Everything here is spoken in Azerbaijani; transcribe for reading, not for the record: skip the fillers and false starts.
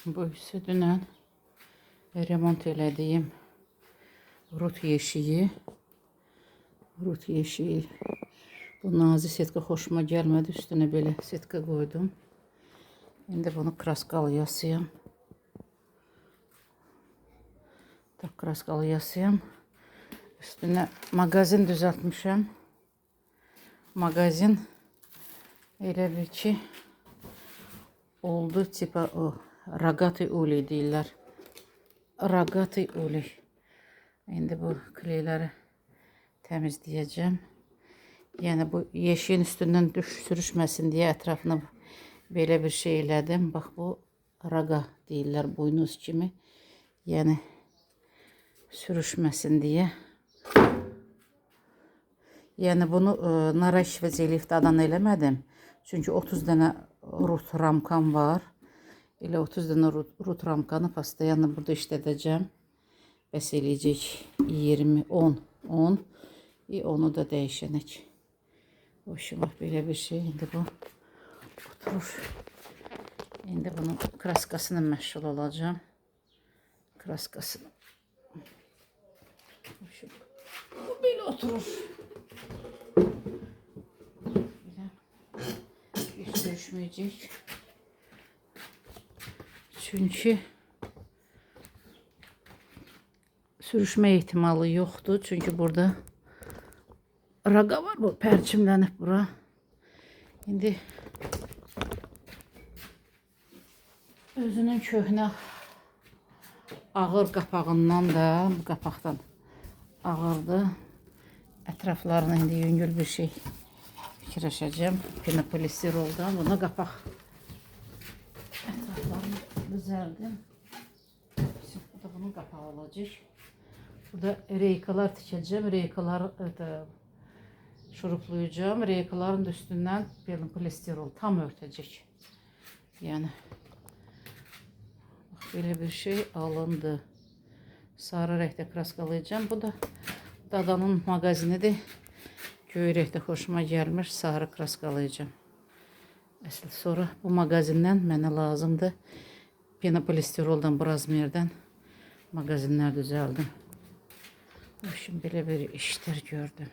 Bu isə dünən remont elədiyim rut yeşiyi. Rut yeşiyi. Bu nazik setka xoşuma gəlmədi. Üstünə belə setka qoydum. İndi bunu kraskalayasıyam. Tak kraskalayasıyam. Üstünə mağazin düzəltmişəm. Mağazin elə bir ki oldu tipa o ragati uli deyirlər. Ragati uli. İndi bu kleyləri təmizləyəcəm. Yəni bu yeşiyin üstündən sürüşməsin deyə ətrafına belə bir şey elədim. Bax bu raga deyirlər, buynuz kimi. Yəni sürüşməsin deyə. Yəni bunu narashivəcə liftdadan eləmədim. Çünki 30 dənə rut ramkam var. Elə 30 dənə rut ramkanı pastayanla burada işlədəcəm. Bəs eləyəcək 20, 10. Onu da dəyişənək. Hoşuma belə bir şey. İndi bu oturur. İndi bunun kraskasını məşğul olacağım. Kraskasını. Bu belə oturur. Hiç sürüşməyəcək. Çünki sürüşmə ehtimalı yoxdur. Çünki burada raga var, bu pərçimlənib bura. İndi özünün köhnə ağır qapağından da, bu qapaqdan ağırdır. Ətraflarına indi yüngül bir şey fikirləşəcəm. Pinopolistiroldan buna qapaq. Ətraflarını düzəldim. Bu da bunun qapağı olacaq. Burada reykalar tikəcəm. Reykaları şuruplayacağım. Reykaların üstündən pinopolistirol tam örtəcək. Yəni belə bir şey alındı. Sarı rəngdə kraskalayacağım. Bu da Dadanın mağazinidir. Göy rəngdə xoşuma gəlmir. Sarı kraskalayacağım. Əsl sonra bu mağazindən mənə lazımdır. Pinopolistiroldan, Brazmerdən mağazinlər düzəldim. Şimdi belə bir işlər gördüm.